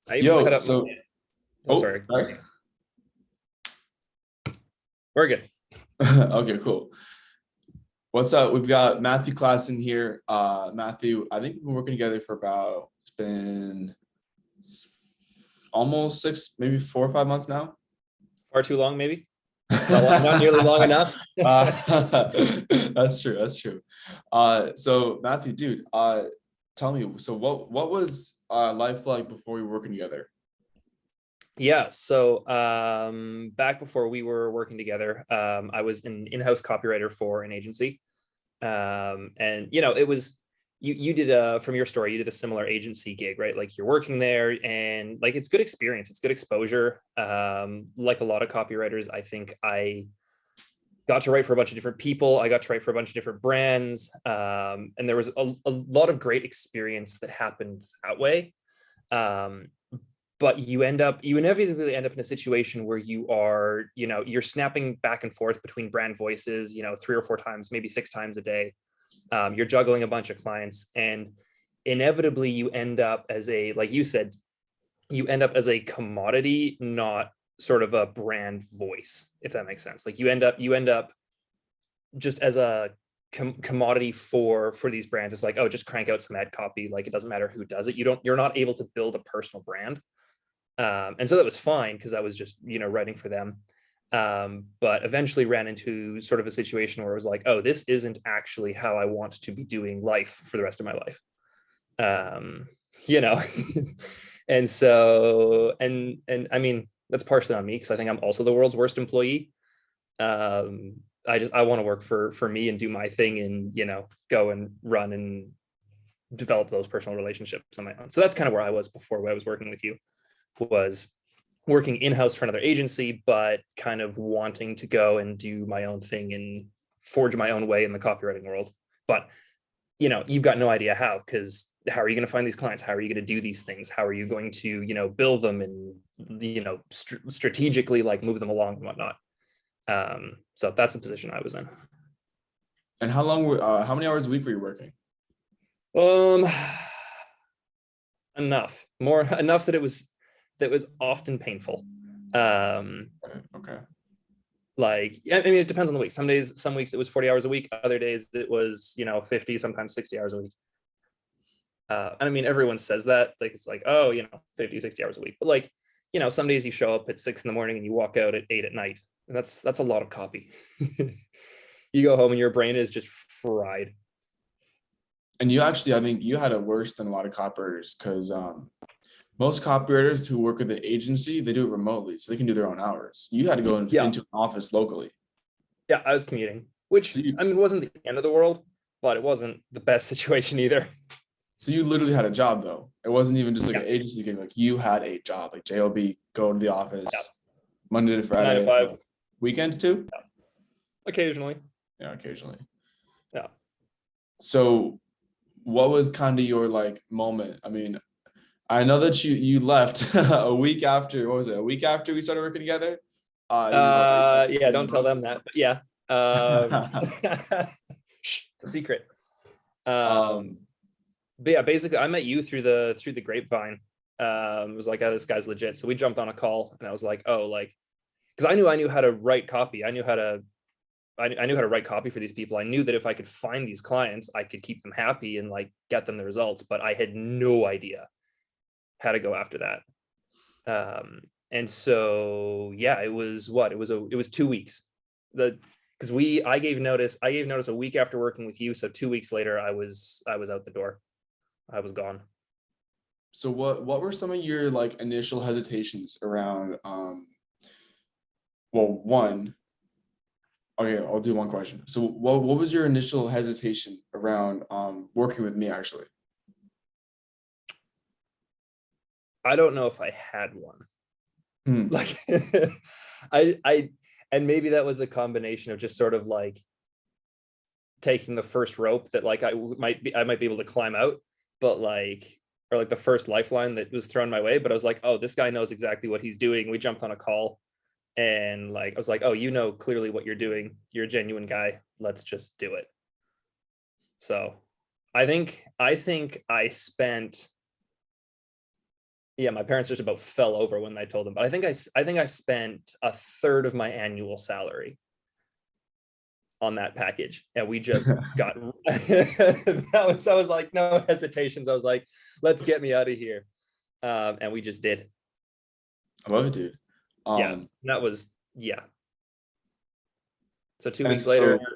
I even Yo, set up my, so oh, sorry. sorry. We're good. Okay, cool. What's up? We've got Matthew Klassen here. Matthew, I think we've been working together for about it's been almost 6, maybe 4 or 5 months now. Far too long, maybe. Not nearly long enough. That's true. That's true. So Matthew, dude, tell me. So what was life like before we were working together? Yeah. So back before we were working together, I was an in-house copywriter for an agency. And it was you did from your story, you did a similar agency gig, right? Like you're working there and like it's good experience, it's good exposure. Like a lot of copywriters, I think I got to write for a bunch of different people. I got to write for a bunch of different brands. And there was a lot of great experience that happened that way. But you inevitably end up in a situation where you're snapping back and forth between brand voices, 3 or 4 times, maybe 6 times a day. You're juggling a bunch of clients, and inevitably you end up like you said, you end up as a commodity, not sort of a brand voice, if that makes sense. Like you end up just as a commodity for these brands. It's like, oh, just crank out some ad copy. Like it doesn't matter who does it. You're not able to build a personal brand. And so that was fine because I was just, writing for them. But eventually ran into sort of a situation where it was like, oh, this isn't actually how I want to be doing life for the rest of my life. You know, and so, and I mean, that's partially on me because I think I'm also the world's worst employee. I want to work for me and do my thing and, go and run and develop those personal relationships on my own. So that's kind of where I was before I was working with you. Was working in-house for another agency, but kind of wanting to go and do my own thing and forge my own way in the copywriting world. But, you've got no idea how, because how are you going to find these clients? How are you going to do these things? How are you going to, build them and, strategically like move them along and whatnot. So that's the position I was in. And how many hours a week were you working? Enough that it was often painful. Okay. Like, I mean, it depends on the week. Some weeks it was 40 hours a week. Other days it was, 50, sometimes 60 hours a week. And I mean, everyone says that, like, it's like, oh, 50, 60 hours a week. But like, some days you show up at 6 in the morning and you walk out at 8 at night. And that's a lot of copy. You go home and your brain is just fried. And you actually, I think you had it worse than a lot of copywriters because most copywriters who work with the agency, they do it remotely, so they can do their own hours. You had to go into an office locally. Yeah, I was commuting, which I mean wasn't the end of the world, but it wasn't the best situation either. So you literally had a job though. It wasn't even just like an agency gig. Like you had a job, like job, go to the office, Monday to Friday, 9 to 5. Weekends too. Yeah. Occasionally. Yeah, occasionally. Yeah. So, what was kind of your like moment? I mean, I know that you left a week after. What was it? A week after we started working together. Yeah, don't tell them that. But yeah, it's a secret. But yeah, basically, I met you through the grapevine. It was like, oh, this guy's legit. So we jumped on a call, and I was like, oh, like, because I knew how to write copy. I knew how to write copy for these people. I knew that if I could find these clients, I could keep them happy and like get them the results. But I had no idea how to go after that. And so yeah, it was 2 weeks. Because I gave notice a week after working with you. So 2 weeks later, I was out the door. I was gone. So what were some of your like initial hesitations around one. Okay, I'll do one question. So what was your initial hesitation around working with me actually? I don't know if I had one. Like I and maybe that was a combination of just sort of like taking the first rope that like I might be able to climb out, but like, or like the first lifeline that was thrown my way. But I was like, oh, this guy knows exactly what he's doing. We jumped on a call and like I was like, oh, clearly what you're doing. You're a genuine guy. Let's just do it. So I think I spent Yeah, my parents just about fell over when I told them, but I think I spent a third of my annual salary on that package, and we just got I was like, no hesitations. I was like, let's get me out of here. And we just did. I love it, dude. Yeah, that was, yeah. So 2 weeks And later, so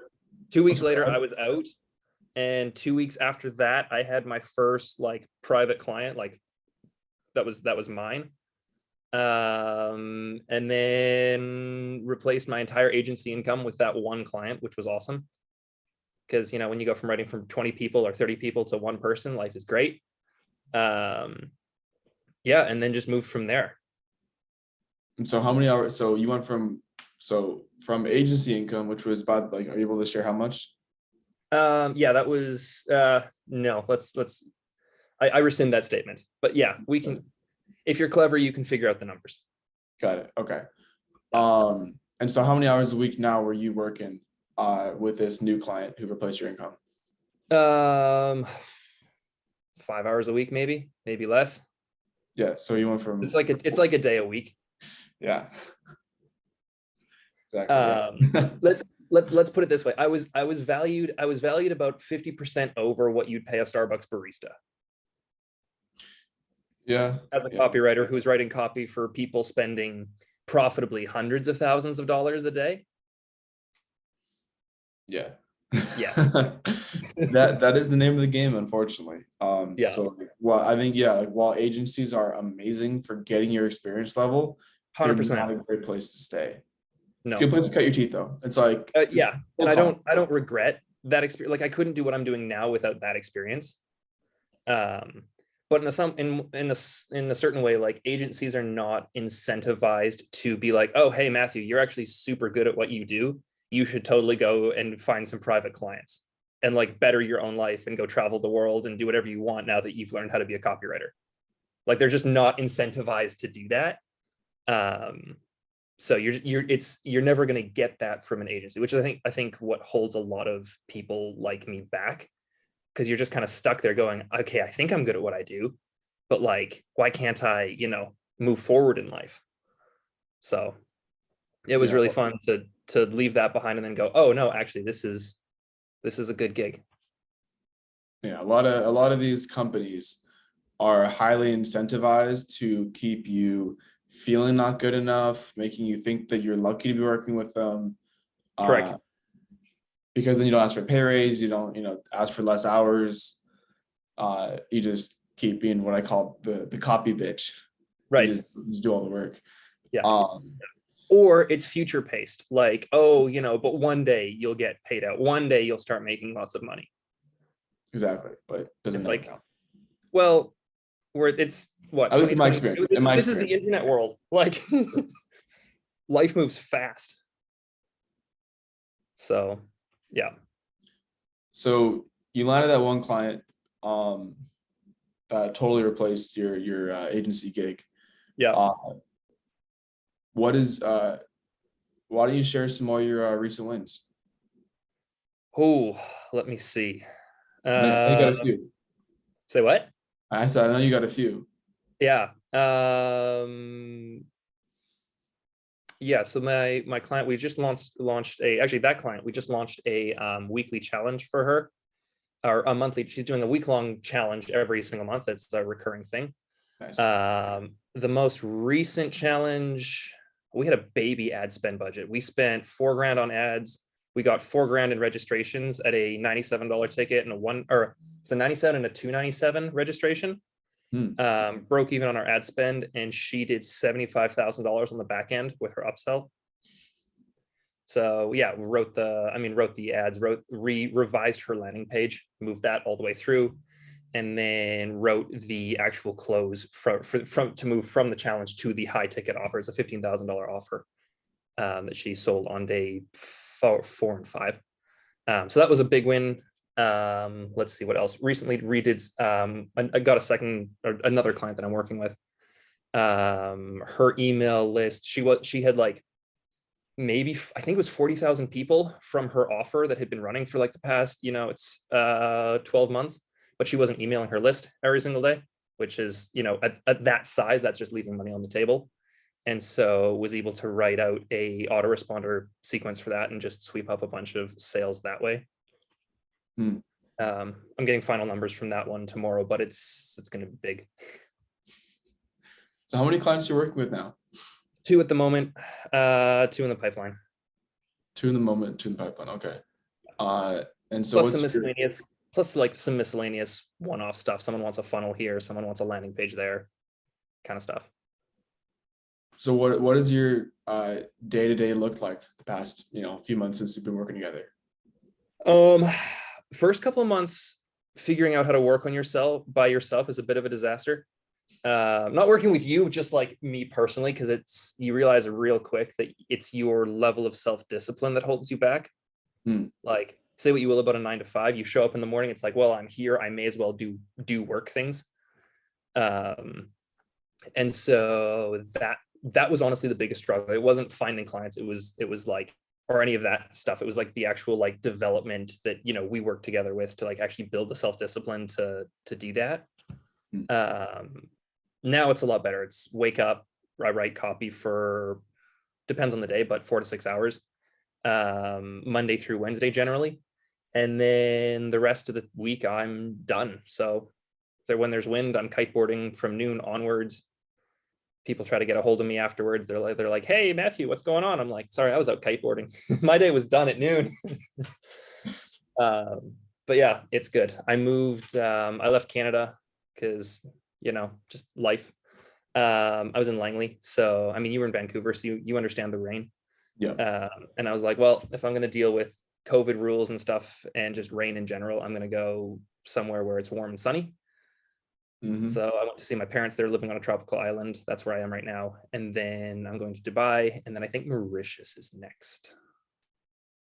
2 weeks later, I was out. And 2 weeks after that, I had my first like private client, like that was mine. And then replaced my entire agency income with that one client, which was awesome. Because, you know, when you go from writing from 20 people or 30 people to one person, life is great. Yeah, and then just moved from there. And so how many hours? So you went from agency income, which was about, like, are you able to share how much? Yeah, that was no, let's I rescind that statement. But yeah, we can, if you're clever, you can figure out the numbers. Got it. Okay. Yeah. And so how many hours a week now were you working with this new client who replaced your income? 5 hours a week, maybe less. Yeah. So you went from, It's like a day a week. yeah. Exactly. Yeah. Let's put it this way. I was valued about 50% over what you'd pay a Starbucks barista. Yeah. As a Yeah. copywriter who's writing copy for people spending profitably hundreds of thousands of dollars a day. Yeah. Yeah. That is the name of the game, unfortunately. Yeah. So, well, I think, yeah, like, while agencies are amazing for getting your experience level, they're 100%. not a great place to stay. It's a No. good place to cut your teeth, though. It's like, Yeah, and I don't regret that experience. Like, I couldn't do what I'm doing now without that experience. But in a certain way, like, agencies are not incentivized to be like, oh, hey, Matthew, you're actually super good at what you do. You should totally go and find some private clients and like better your own life and go travel the world and do whatever you want now that you've learned how to be a copywriter. Like, they're just not incentivized to do that. So you're never going to get that from an agency, which I think what holds a lot of people like me back, because you're just kind of stuck there going, okay, I think I'm good at what I do, but like, why can't I, you know, move forward in life? So it was really fun to leave that behind and then go, oh no, actually this is a good gig. Yeah, a lot of these companies are highly incentivized to keep you feeling not good enough, making you think that you're lucky to be working with them. Correct. Because then you don't ask for a pay raise, you don't, ask for less hours. You just keep being what I call the copy bitch. Right. You just do all the work. Yeah. Or it's future paced, like, oh, but one day you'll get paid out. One day you'll start making lots of money. Exactly. But doesn't like, well, where it's what, at least in my experience. This is the internet world. Like, life moves fast. So yeah. So you landed that one client that totally replaced your agency gig. Yeah. Why don't you share some more of your recent wins? Oh, let me see. I got a few. Say what? I said, I know you got a few. Yeah. Yeah. So my client, we just launched that client, we just launched a weekly challenge for her, or a monthly. She's doing a week-long challenge every single month. It's a recurring thing. Nice. The most recent challenge, we had a baby ad spend budget. We spent $4,000 on ads. We got $4,000 in registrations at a $97 ticket and it's a 97 and a 297 registration. Broke even on our ad spend, and she did $75,000 on the back end with her upsell. So yeah, wrote the ads, revised her landing page, moved that all the way through, and then wrote the actual close to move from the challenge to the high ticket offer. It's a $15,000 offer that she sold on day 4 and 5. So that was a big win. Let's see what else. Recently redid. I got another client that I'm working with. Her email list. She had like, maybe, I think it was 40,000 people from her offer that had been running for like the past, it's 12 months, but she wasn't emailing her list every single day. which is, at that size, that's just leaving money on the table. And so was able to write out a autoresponder sequence for that and just sweep up a bunch of sales that way. Hmm. I'm getting final numbers from that one tomorrow, but it's going to be big. So how many clients are you working with now? 2 at the moment, 2 in the pipeline. 2 in the moment, 2 in the pipeline. Okay. And so Plus some miscellaneous one-off stuff. Someone wants a funnel here, someone wants a landing page there, kind of stuff. So what does your day-to-day look like the past, few months since you've been working together? First couple of months, figuring out how to work on yourself by yourself is a bit of a disaster. Not working with you, just like me personally, because you realize real quick that it's your level of self-discipline that holds you back. Like, say what you will about a 9 to 5, you show up in the morning, it's like, well, I'm here, I may as well do work things. And so that was honestly the biggest struggle. It wasn't finding clients, it was like, or any of that stuff. It was like the actual like development that, we work together with to like actually build the self-discipline to do that. Now it's a lot better. It's wake up, I write copy for, depends on the day, but 4 to 6 hours, Monday through Wednesday generally. And then the rest of the week I'm done. So when there's wind, I'm kiteboarding from noon onwards. People try to get a hold of me afterwards. They're like, hey, Matthew, what's going on? I'm like, sorry, I was out kiteboarding. My day was done at noon. But yeah, it's good. I moved, I left Canada because, just life. I was in Langley. So, I mean, you were in Vancouver, so you understand the rain. Yeah. And I was like, well, if I'm going to deal with COVID rules and stuff and just rain in general, I'm going to go somewhere where it's warm and sunny. So I went to see my parents. They're living on a tropical island. That's where I am right now. And then I'm going to Dubai. And then I think Mauritius is next.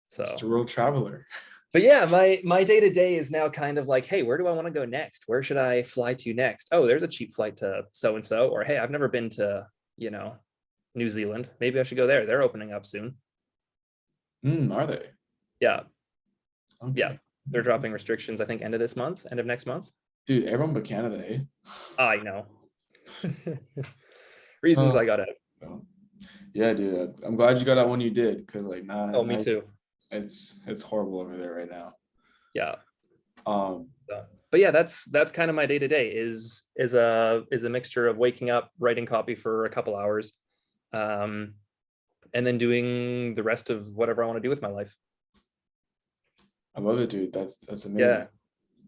So just a world traveler. But yeah, my day-to-day is now kind of like, hey, where do I want to go next? Where should I fly to next? Oh, there's a cheap flight to so-and-so. Or, hey, I've never been to, New Zealand. Maybe I should go there. They're opening up soon. Are they? Yeah. Okay. Yeah. They're dropping restrictions, I think, end of next month. Dude, everyone but Canada, eh? I know. Reasons I got out. Yeah, dude. I'm glad you got out when you did, because like me too. It's horrible over there right now. Yeah. But yeah, that's kind of my day-to-day is a mixture of waking up, writing copy for a couple hours, and then doing the rest of whatever I want to do with my life. I love it, dude. That's amazing.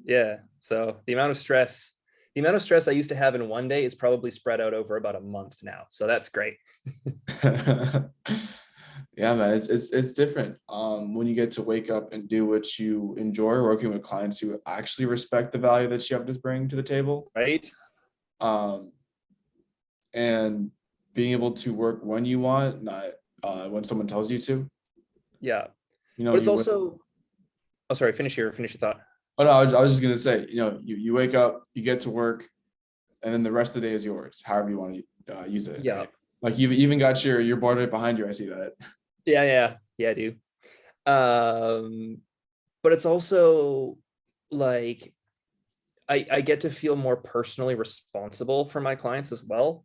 Yeah. So the amount of stress I used to have in one day is probably spread out over about a month now. So that's great. Yeah, man, it's different. When you get to wake up and do what you enjoy, working with clients who actually respect the value that you have to bring to the table. Right. And being able to work when you want, not when someone tells you to. Yeah. But it's also, oh, sorry, finish your thought. Oh no, I was just gonna say, you wake up, you get to work, and then the rest of the day is yours, however you want to use it. Yeah. Right? Like you've even got your board right behind you. I see that. Yeah, I do. But it's also like I get to feel more personally responsible for my clients as well.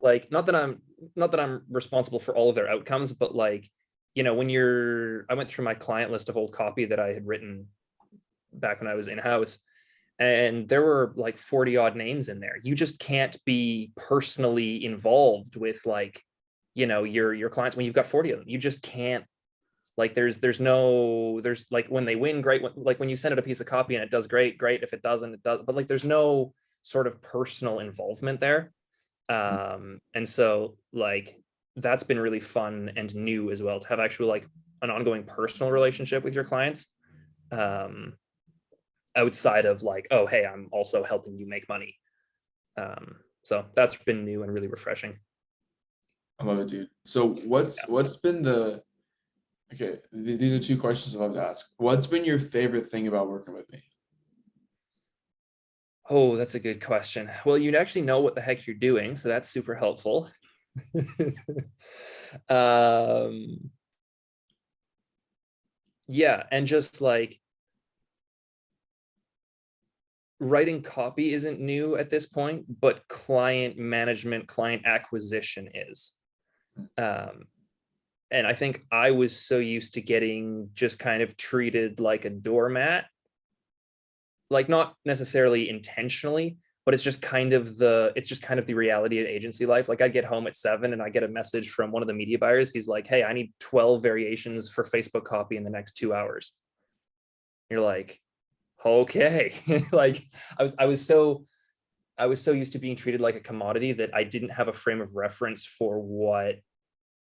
Like not that I'm responsible for all of their outcomes, but like, I went through my client list of old copy that I had written back when I was in-house, and there were like 40 odd names in there. You just can't be personally involved with like, your clients when you've got 40 of them. You just can't. Like there's like when they win, great. Like when you send it a piece of copy and it does great. If it doesn't, it does. But like there's no sort of personal involvement there. And so like that's been really fun and new as well, to have actual like an ongoing personal relationship with your clients. Outside of like, oh, hey, I'm also helping you make money. So that's been new and really refreshing. I love it, dude. So what's been okay, these are 2 questions I love to ask. What's been your favorite thing about working with me? Oh, that's a good question. Well, you actually know what the heck you're doing, so that's super helpful. Yeah, and just like writing copy isn't new at this point, but client management, client acquisition is. And I think I was so used to getting just kind of treated like a doormat, like not necessarily intentionally, but it's just kind of the reality of agency life. Like I'd get home at 7 and I get a message from one of the media buyers. He's like, hey, I need 12 variations for Facebook copy in the next 2 hours. You're like, okay. Like I was so used to being treated like a commodity that I didn't have a frame of reference for what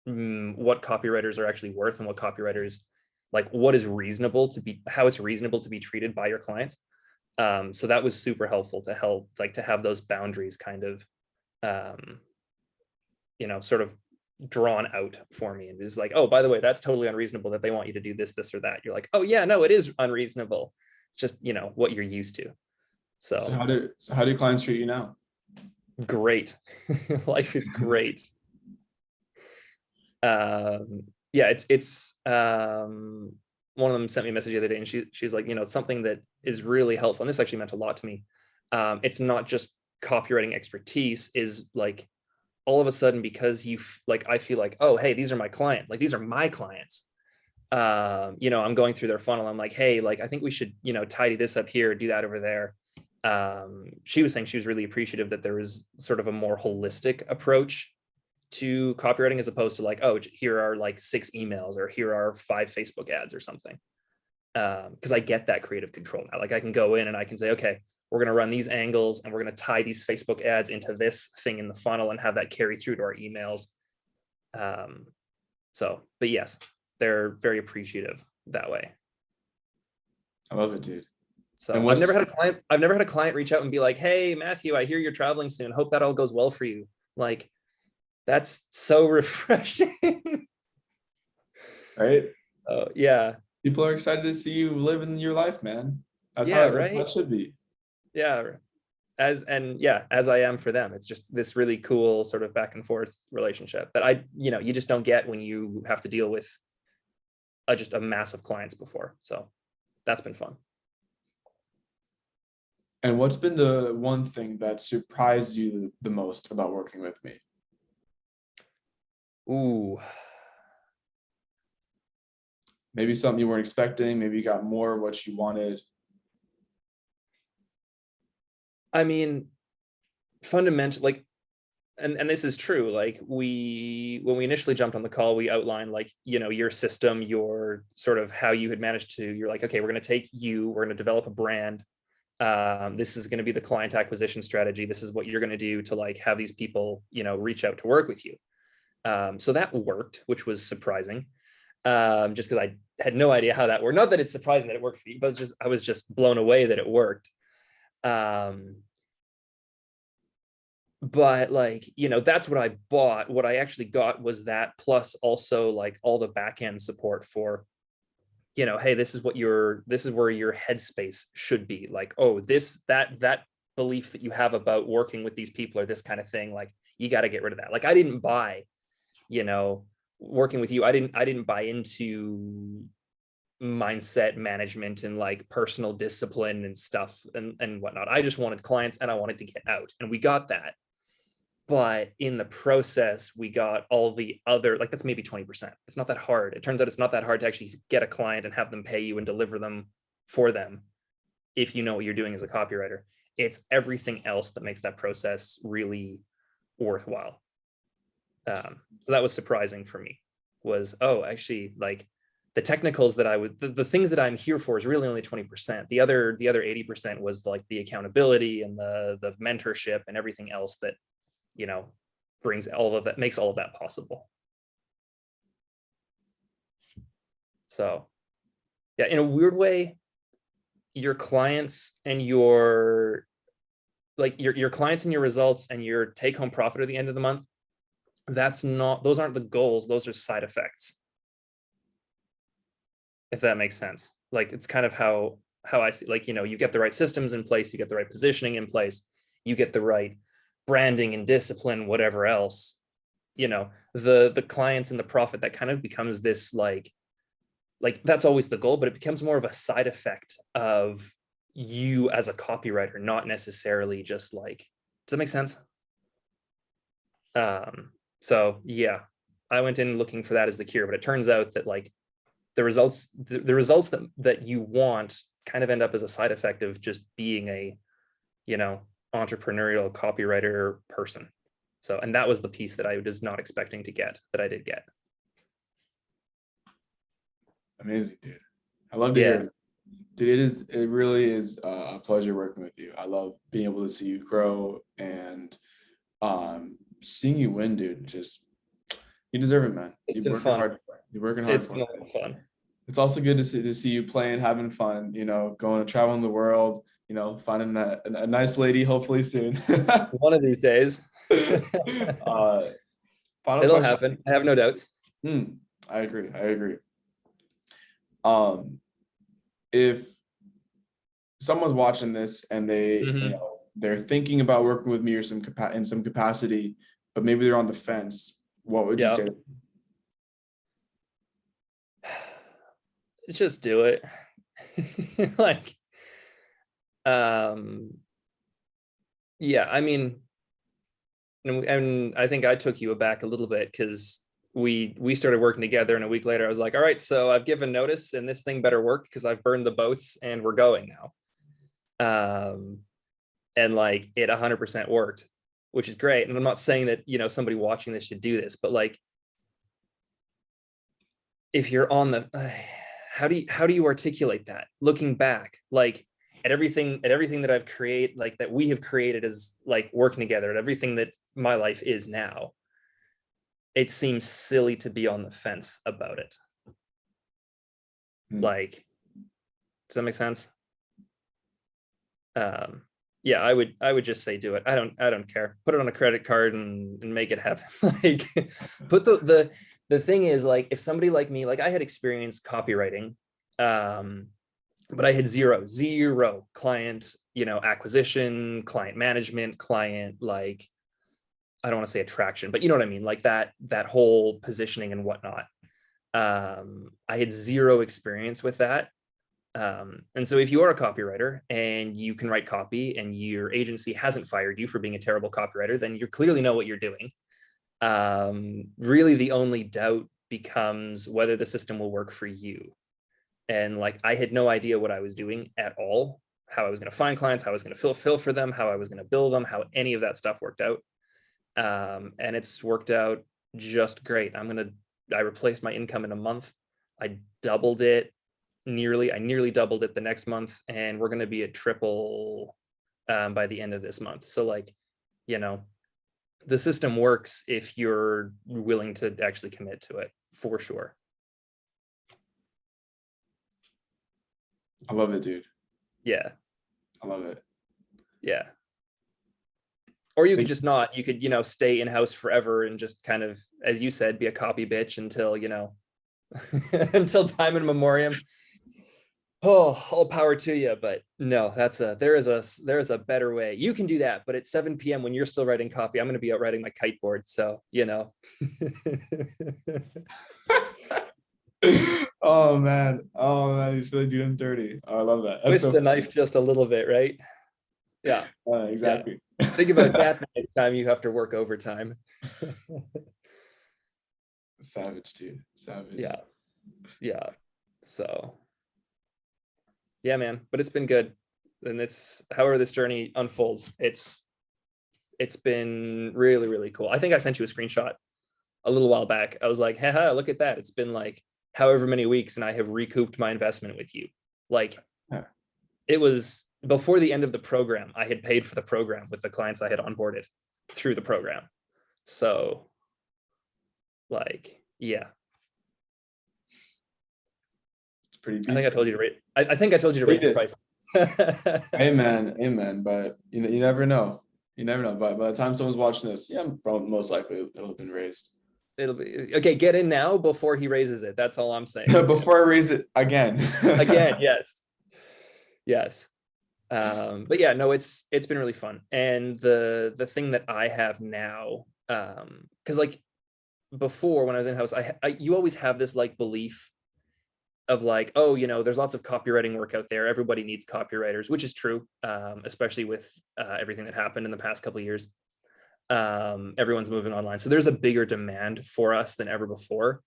copywriters are actually worth and what copywriters, like what is reasonable to be, how it's reasonable to be treated by your clients. So that was super helpful to have those boundaries kind of, sort of drawn out for me. And it's like, oh, by the way, that's totally unreasonable that they want you to do this, this, or that. You're like, oh yeah, no, it is unreasonable. It's just, what you're used to. So how do clients treat you now? Great. Life is great. Yeah, it's one of them sent me a message the other day, and she's like, something that is really helpful, and this actually meant a lot to me. It's not just copywriting expertise, is like all of a sudden, because I feel like, oh, hey, these are my client, like these are my clients. I'm going through their funnel. I'm like, hey, like I think we should, tidy this up here, do that over there. She was saying she was really appreciative that there was sort of a more holistic approach to copywriting, as opposed to like, oh, here are like 6 emails or here are 5 Facebook ads or something. Because I get that creative control now. Like I can go in and I can say, okay, we're going to run these angles and we're going to tie these Facebook ads into this thing in the funnel and have that carry through to our emails. But yes, they're very appreciative that way. I love it, dude. So I've never had a client reach out and be like, hey, Matthew, I hear you're traveling soon. Hope that all goes well for you. Like, that's so refreshing. Right? Oh, yeah. People are excited to see you living your life, man. That's how right? That should be. Yeah. As I am for them. It's just this really cool sort of back and forth relationship that you just don't get when you have to deal with just a mass of clients before. So that's been fun. And what's been the one thing that surprised you the most about working with me? Ooh. Maybe something you weren't expecting. Maybe you got more of what you wanted. I mean, fundamentally, like, and this is true. Like when we initially jumped on the call, we outlined like, your system, your sort of how you had managed to, you're like, okay, we're going to take you, we're going to develop a brand. This is going to be the client acquisition strategy. This is what you're going to do to like have these people, reach out to work with you. So that worked, which was surprising. Just because I had no idea how that worked. Not that it's surprising that it worked for you, but I was just blown away that it worked. But like, that's what I bought. What I actually got was that, plus also like all the back end support for, hey, this is where your headspace should be. Like, oh, that belief that you have about working with these people or this kind of thing, like you got to get rid of that. Like I didn't buy, working with you, I didn't buy into mindset management and like personal discipline and stuff and whatnot. I just wanted clients and I wanted to get out, and we got that. But in the process, we got all the other, like that's maybe 20%. It's not that hard. It turns out it's not that hard to actually get a client and have them pay you and deliver them for them if you know what you're doing as a copywriter. It's everything else that makes that process really worthwhile. So that was surprising for me, was, oh, actually, like the technicals that the things that I'm here for is really only 20%. The other 80% was like the accountability and the mentorship and everything else that, brings all of that, makes all of that possible. So yeah, in a weird way, your clients and your clients and your results and your take home profit at the end of the month, those aren't the goals, those are side effects. If that makes sense. Like it's kind of how I see, like, you get the right systems in place, you get the right positioning in place, you get the right branding and discipline, whatever else, the clients and the profit, that kind of becomes this like that's always the goal, but it becomes more of a side effect of you as a copywriter, not necessarily just like, does that make sense? So yeah, I went in looking for that as the cure, but it turns out that like the results that you want kind of end up as a side effect of just being a, you know, entrepreneurial copywriter person. So, and that was the piece that I was not expecting to get, that I did get. Amazing, dude. I love to Yeah. hear it. Dude, it really is a pleasure working with you. I love being able to see you grow and seeing you win, dude. Just you deserve it, man. It's You're been working fun. hard. You're working hard It's for been a it. lot of fun. It's also good to see you playing, having fun, you know, going to traveling the world, you know, finding a nice lady, hopefully soon. One of these days. uh, Final It'll question. happen. I have no doubts. I agree. I agree. If someone's watching this and they, you know, they're thinking about working with me or in some capacity, but maybe they're on the fence, what would you say? Just do it. Like, yeah, I mean, and I think I took you aback a little bit because we started working together, and a week later I was like, all right, so I've given notice and this thing better work because I've burned the boats and we're going now. And like it 100% worked, which is great. And I'm not saying that, you know, somebody watching this should do this, but like, if you're on the, how do you articulate that looking back, like at everything that I've created, like that we have created as like working together, at everything that my life is now, it seems silly to be on the fence about it. Like, does that make sense? Yeah, I would just say do it. I don't care. Put it on a credit card and make it happen. Like, put the thing is, like, if somebody like me, like I had experienced copywriting, but I had zero client, you know, acquisition, client management, client, like, I don't want to say attraction, but you know what I mean? Like that whole positioning and whatnot. I had zero experience with that. And so if you are a copywriter and you can write copy and your agency hasn't fired you for being a terrible copywriter, then you clearly know what you're doing. Really the only doubt becomes whether the system will work for you. And like, I had no idea what I was doing at all, how I was going to find clients, how I was going to fill for them, how I was going to bill them, how any of that stuff worked out. And it's worked out just great. I replaced my income in a month. I doubled it. I nearly doubled it the next month, and we're going to be at triple by the end of this month. So like, you know, the system works if you're willing to actually commit to it, for sure. I love it, dude. Yeah. I love it. Yeah. Or you could just not, you could, you know, stay in-house forever and just kind of, as you said, be a copy bitch until, you know, until time in memoriam. Oh, all power to you. But no, there is a better way. You can do that, but at 7 p.m. when you're still writing copy, I'm going to be out writing my kiteboard. So, you know. Oh man, he's really doing dirty. Oh, I love that. That's Twist the knife just a little bit, right? Yeah. Exactly. Yeah. Think about that next time you have to work overtime. Savage, dude. Savage. Yeah. So yeah, man, but it's been good. And it's, however this journey unfolds, it's been really, really cool. I think I sent you a screenshot a little while back. I was like, haha, look at that. It's been like however many weeks and I have recouped my investment with you. Like, it was before the end of the program. I had paid for the program with the clients I had onboarded through the program. So like, yeah. It's pretty decent. I think I told you to rate. I think I told you to raise your price. Amen. But you never know. You never know. But by the time someone's watching this, yeah, most likely it'll have been raised. It'll be okay. Get in now before he raises it. That's all I'm saying. Before I raise it again. Again, yes. But yeah, no, it's been really fun. And the thing that I have now, because like before when I was in house, you always have this like belief of like, oh, there's lots of copywriting work out there. Everybody needs copywriters, which is true, especially with everything that happened in the past couple of years. Everyone's moving online. So there's a bigger demand for us than ever before.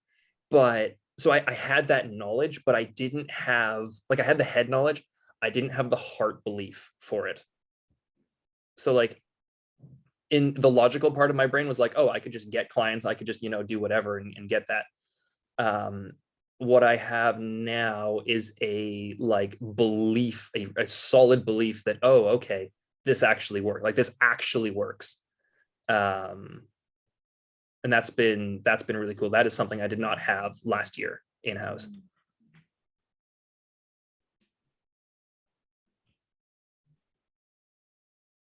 But so I had that knowledge, but I didn't have, like, I had the head knowledge. I didn't have the heart belief for it. So like in the logical part of my brain was like, oh, I could just get clients. I could just, do whatever and get that. What I have now is a like belief, a solid belief that, oh, okay, this actually works. Like this actually works. And that's been really cool. That is something I did not have last year in-house.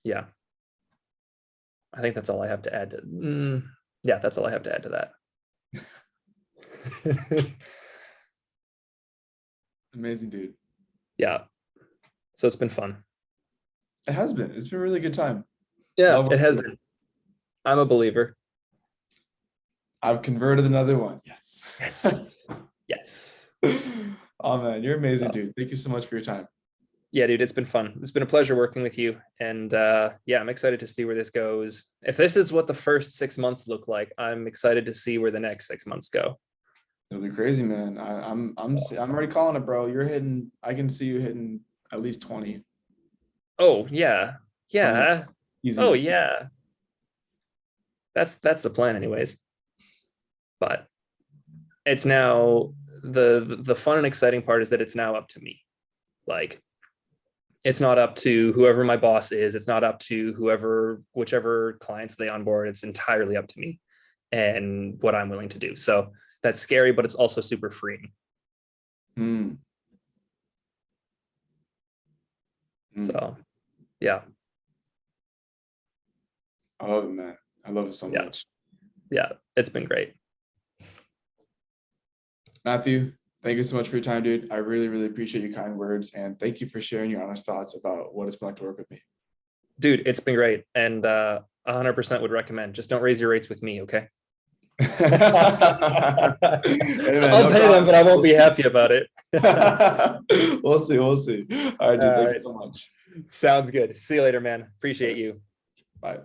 Yeah. I think that's all I have to add to. Yeah, that's all I have to add to that. Amazing, dude. Yeah. So it's been fun. It has been. It's been a really good time. Yeah, it has been. I'm a believer. I've converted another one. Yes. Yes. Yes. Oh man, you're amazing, dude. Thank you so much for your time. Yeah, dude, it's been fun. It's been a pleasure working with you. And yeah, I'm excited to see where this goes. If this is what the first 6 months look like, I'm excited to see where the next 6 months go. It'll be crazy, man. I'm already calling it, bro. You're hitting, I can see you hitting at least 20. Oh, yeah. Yeah. Easy. Oh, yeah. That's the plan anyways. But it's now the fun and exciting part is that it's now up to me. Like, it's not up to whoever my boss is. It's not up to whichever clients they onboard. It's entirely up to me and what I'm willing to do. So that's scary, but it's also super freeing. So, yeah. I love it, man. I love it so much. Yeah, it's been great. Matthew, thank you so much for your time, dude. I really, really appreciate your kind words. And thank you for sharing your honest thoughts about what it's been like to work with me. Dude, it's been great. And 100% would recommend. Just don't raise your rates with me, okay? Hey, man, I'll pay them, but I won't be happy about it. We'll see. All right, dude. Thank you so much. Sounds good. See you later, man. Appreciate you. Bye.